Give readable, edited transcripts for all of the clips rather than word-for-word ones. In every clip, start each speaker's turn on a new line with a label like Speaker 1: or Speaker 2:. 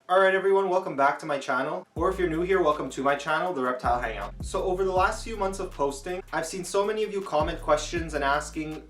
Speaker 1: Alright everyone, welcome back to my channel, or if you're new here, welcome to my channel, The Reptile Hangout. So over the last few months of posting, I've seen so many of you comment questions and asking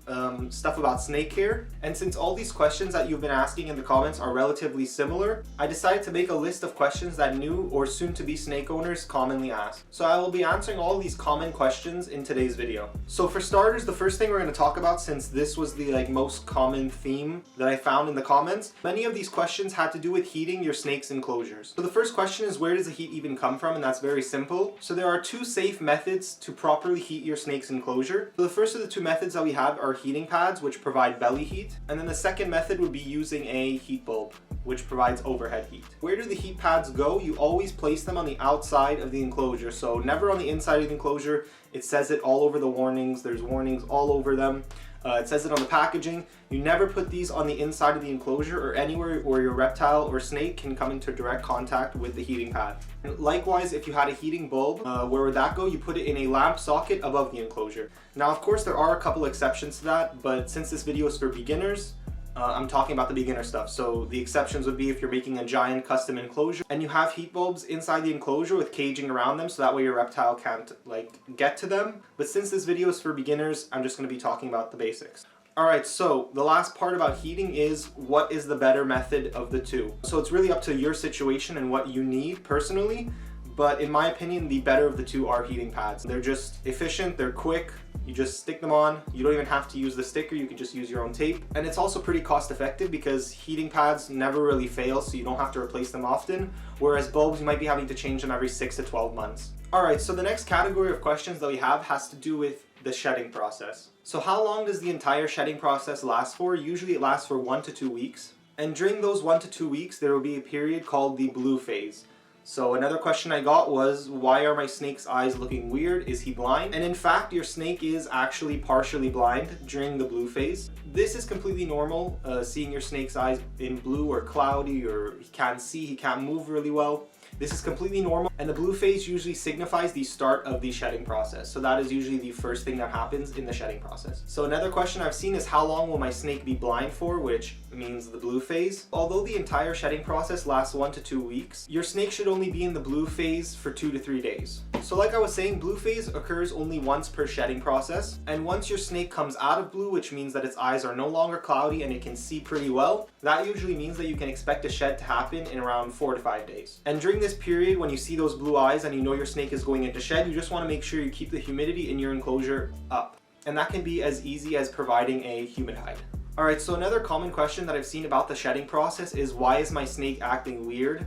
Speaker 1: stuff about snake care, and since all these questions that you've been asking in the comments are relatively similar, I decided to make a list of questions that new or soon-to-be snake owners commonly ask. So I will be answering all these common questions in today's video. So for starters, the first thing we're going to talk about, since this was the most common theme that I found in the comments, many of these questions had to do with heating your snake's enclosures. So the first question is, where does the heat even come from? And that's very simple. So there are two safe methods to properly heat your snake's enclosure. So the first of the two methods that we have are heating pads, which provide belly heat, and then the second method would be using a heat bulb, which provides overhead heat. Where do the heat pads go? You always place them on the outside of the enclosure, so never on the inside of the enclosure. It says it all over the warnings. There's warnings all over them. It says it on the packaging. You never put these on the inside of the enclosure or anywhere where your reptile or snake can come into direct contact with the heating pad. And likewise, if you had a heating bulb, where would that go? You put it in a lamp socket above the enclosure. Now, of course, there are a couple exceptions to that, but since this video is for beginners, I'm talking about the beginner stuff. So the exceptions would be if you're making a giant custom enclosure and you have heat bulbs inside the enclosure with caging around them, so that way your reptile can't get to them. But since this video is for beginners, I'm just going to be talking about the basics. Alright, so the last part about heating is, what is the better method of the two? So it's really up to your situation and what you need personally, but in my opinion, the better of the two are heating pads. They're just efficient, they're quick, you just stick them on, you don't even have to use the sticker, you can just use your own tape. And it's also pretty cost effective because heating pads never really fail, so you don't have to replace them often, whereas bulbs, you might be having to change them every 6 to 12 months. Alright, so the next category of questions that we have has to do with the shedding process. So how long does the entire shedding process last for? Usually it lasts for 1 to 2 weeks. And during those 1 to 2 weeks, there will be a period called the blue phase. So another question I got was, why are my snake's eyes looking weird? Is he blind? And in fact, your snake is actually partially blind during the blue phase. This is completely normal, seeing your snake's eyes in blue or cloudy, or he can't see, he can't move really well. This is completely normal, and the blue phase usually signifies the start of the shedding process. So that is usually the first thing that happens in the shedding process. So another question I've seen is, how long will my snake be blind for, which means the blue phase. Although the entire shedding process lasts 1 to 2 weeks, your snake should only be in the blue phase for 2 to 3 days. So like I was saying, blue phase occurs only once per shedding process, and once your snake comes out of blue, which means that its eyes are no longer cloudy and it can see pretty well, that usually means that you can expect a shed to happen in around 4 to 5 days. And during this period, when you see those blue eyes and you know your snake is going into shed, you just want to make sure you keep the humidity in your enclosure up. And that can be as easy as providing a humid hide. Alright, so another common question that I've seen about the shedding process is, why is my snake acting weird?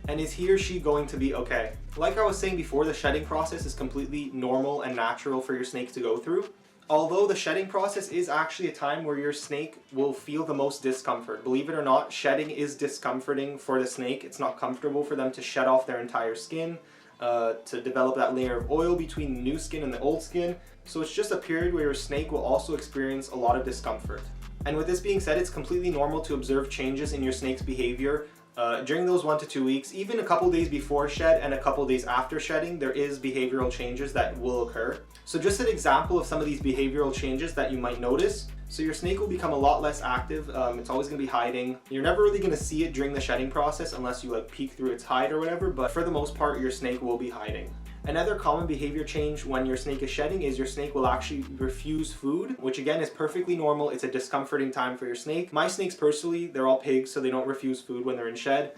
Speaker 1: And is he or she going to be okay? Like I was saying before, the shedding process is completely normal and natural for your snake to go through. Although the shedding process is actually a time where your snake will feel the most discomfort. Believe it or not, shedding is discomforting for the snake. It's not comfortable for them to shed off their entire skin, to develop that layer of oil between the new skin and the old skin. So it's just a period where your snake will also experience a lot of discomfort. And with this being said, it's completely normal to observe changes in your snake's behavior during those 1 to 2 weeks. Even a couple days before shed and a couple days after shedding, there is behavioral changes that will occur. So just an example of some of these behavioral changes that you might notice. So your snake will become a lot less active. It's always going to be hiding. You're never really going to see it during the shedding process unless you peek through its hide or whatever, but for the most part, your snake will be hiding. Another common behavior change when your snake is shedding is your snake will actually refuse food, which again is perfectly normal. It's a discomforting time for your snake. My snakes personally, they're all pigs, so they don't refuse food when they're in shed.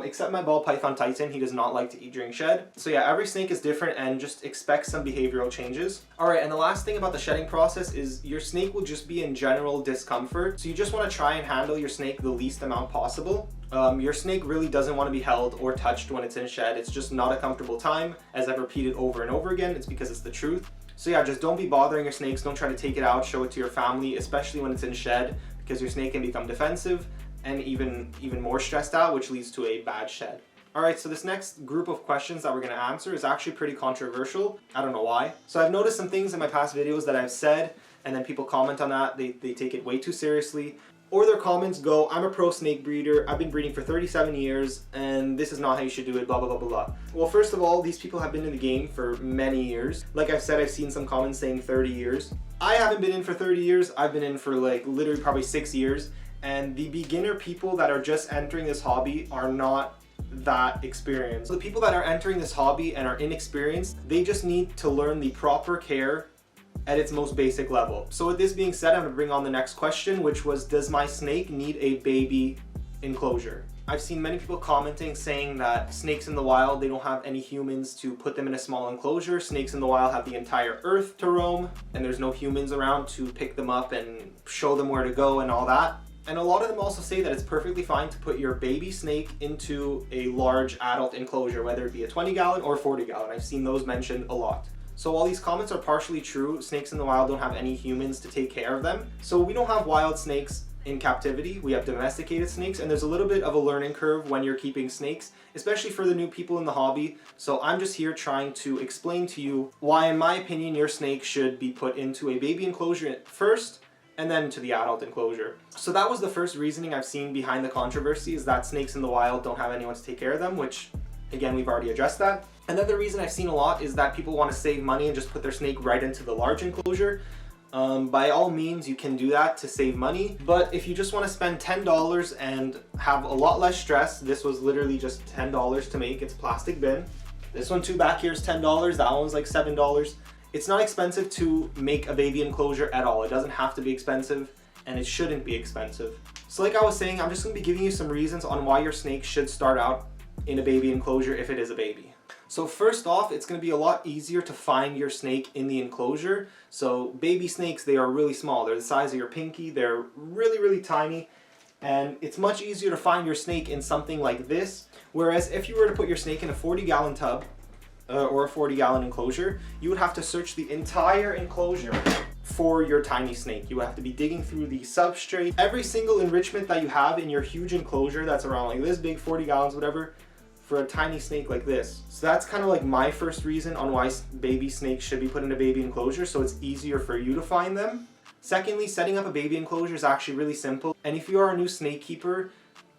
Speaker 1: Except my ball python Titan, he does not like to eat during shed. So yeah, every snake is different, and just expect some behavioral changes. Alright, and the last thing about the shedding process is your snake will just be in general discomfort. So you just want to try and handle your snake the least amount possible. Your snake really doesn't want to be held or touched when it's in shed. It's just not a comfortable time. As I've repeated over and over again, it's because it's the truth. So yeah, just don't be bothering your snakes. Don't try to take it out, show it to your family, especially when it's in shed, because your snake can become defensive and even more stressed out, which leads to a bad shed. Alright, so this next group of questions that we're going to answer is actually pretty controversial. I don't know why. So I've noticed some things in my past videos that I've said, and then people comment on that. They take it way too seriously. Or their comments go, I'm a pro snake breeder, I've been breeding for 37 years, and this is not how you should do it, blah, blah, blah, blah, blah. Well, first of all, these people have been in the game for many years. Like I've said, I've seen some comments saying 30 years. I haven't been in for 30 years, I've been in for literally probably 6 years. And the beginner people that are just entering this hobby are not that experience. So the people that are entering this hobby and are inexperienced, they just need to learn the proper care at its most basic level. So with this being said, I'm gonna bring on the next question, which was, does my snake need a baby enclosure? I've seen many people commenting saying that snakes in the wild, they don't have any humans to put them in a small enclosure. Snakes in the wild have the entire earth to roam, and there's no humans around to pick them up and show them where to go and all that. And a lot of them also say that it's perfectly fine to put your baby snake into a large adult enclosure, whether it be a 20-gallon or 40-gallon. I've seen those mentioned a lot. So while these comments are partially true, snakes in the wild don't have any humans to take care of them. So we don't have wild snakes in captivity. We have domesticated snakes, and there's a little bit of a learning curve when you're keeping snakes, especially for the new people in the hobby. So I'm just here trying to explain to you why, in my opinion, your snake should be put into a baby enclosure first, and then to the adult enclosure. So that was the first reasoning I've seen behind the controversy, is that snakes in the wild don't have anyone to take care of them, which again, we've already addressed that. Another reason I've seen a lot is that people want to save money and just put their snake right into the large enclosure. By all means, you can do that to save money, but if you just want to spend $10 and have a lot less stress, this was literally just $10 to make. It's a plastic bin. This one too back here is $10, that one's like $7. It's not expensive to make a baby enclosure at all. It doesn't have to be expensive, and it shouldn't be expensive. So like I was saying, I'm just going to be giving you some reasons on why your snake should start out in a baby enclosure if it is a baby. So first off, it's going to be a lot easier to find your snake in the enclosure. So baby snakes, they are really small. They're the size of your pinky. They're really, really tiny. And it's much easier to find your snake in something like this. Whereas if you were to put your snake in a 40-gallon tub or a 40-gallon enclosure, you would have to search the entire enclosure for your tiny snake. You would have to be digging through the substrate. Every single enrichment that you have in your huge enclosure that's around like this big, 40 gallons, whatever, for a tiny snake like this. So that's kind of like my first reason on why baby snakes should be put in a baby enclosure, so it's easier for you to find them. Secondly, setting up a baby enclosure is actually really simple. And if you are a new snake keeper,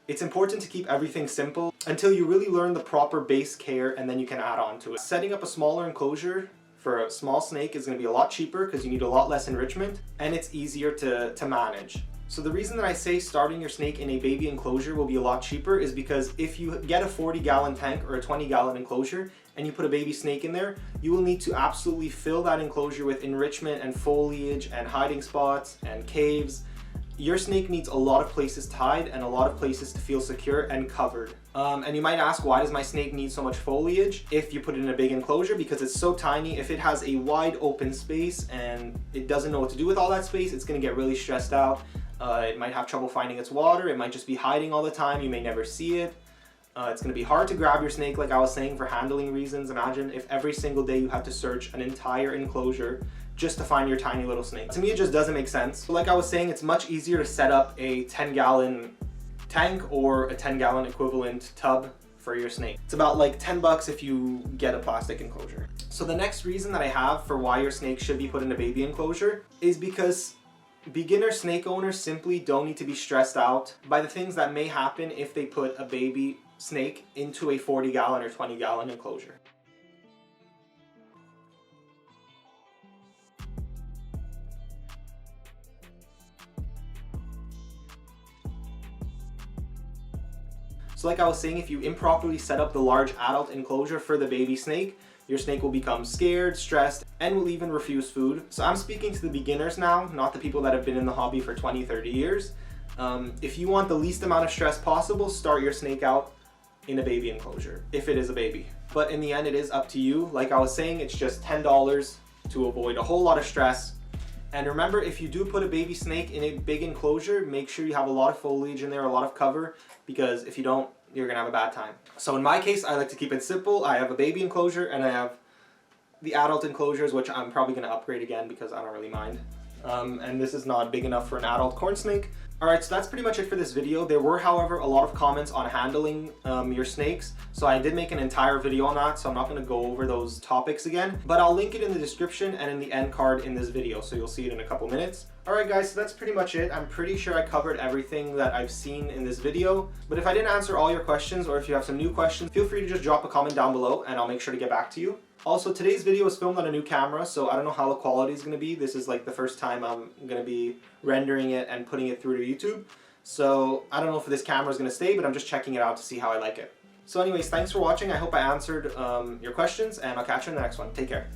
Speaker 1: it's important to keep everything simple until you really learn the proper base care, and then you can add on to it. Setting up a smaller enclosure for a small snake is going to be a lot cheaper because you need a lot less enrichment, and it's easier to manage. So the reason that I say starting your snake in a baby enclosure will be a lot cheaper is because if you get a 40-gallon tank or a 20-gallon enclosure and you put a baby snake in there, you will need to absolutely fill that enclosure with enrichment and foliage and hiding spots and caves. Your snake needs a lot of places to hide and a lot of places to feel secure and covered. And you might ask, why does my snake need so much foliage if you put it in a big enclosure? Because it's so tiny. If it has a wide open space and it doesn't know what to do with all that space, it's going to get really stressed out. It might have trouble finding its water. It might just be hiding all the time. You may never see it. It's going to be hard to grab your snake, like I was saying, for handling reasons. Imagine if every single day you have to search an entire enclosure just to find your tiny little snake. To me, it just doesn't make sense. So like I was saying, it's much easier to set up a 10-gallon tank or a 10-gallon equivalent tub for your snake. It's about like $10 if you get a plastic enclosure. So the next reason that I have for why your snake should be put in a baby enclosure is because beginner snake owners simply don't need to be stressed out by the things that may happen if they put a baby snake into a 40-gallon or 20-gallon enclosure. So like I was saying, if you improperly set up the large adult enclosure for the baby snake, your snake will become scared, stressed, and will even refuse food. So I'm speaking to the beginners now, not the people that have been in the hobby for 20, 30 years. If you want the least amount of stress possible, start your snake out in a baby enclosure, if it is a baby. But in the end, it is up to you. Like I was saying, it's just $10 to avoid a whole lot of stress. And remember, if you do put a baby snake in a big enclosure, make sure you have a lot of foliage in there, a lot of cover, because if you don't, you're gonna have a bad time. So in my case, I like to keep it simple. I have a baby enclosure and I have the adult enclosures, which I'm probably gonna upgrade again because I don't really mind. And this is not big enough for an adult corn snake. Alright, so that's pretty much it for this video. There were, however, a lot of comments on handling your snakes, so I did make an entire video on that, so I'm not going to go over those topics again, but I'll link it in the description and in the end card in this video, so you'll see it in a couple minutes. Alright guys, so that's pretty much it. I'm pretty sure I covered everything that I've seen in this video, but if I didn't answer all your questions, or if you have some new questions, feel free to just drop a comment down below and I'll make sure to get back to you. Also, today's video was filmed on a new camera, so I don't know how the quality is going to be. This is like the first time I'm going to be rendering it and putting it through to YouTube. So I don't know if this camera is going to stay, but I'm just checking it out to see how I like it. So anyways, thanks for watching. I hope I answered your questions, and I'll catch you in the next one. Take care.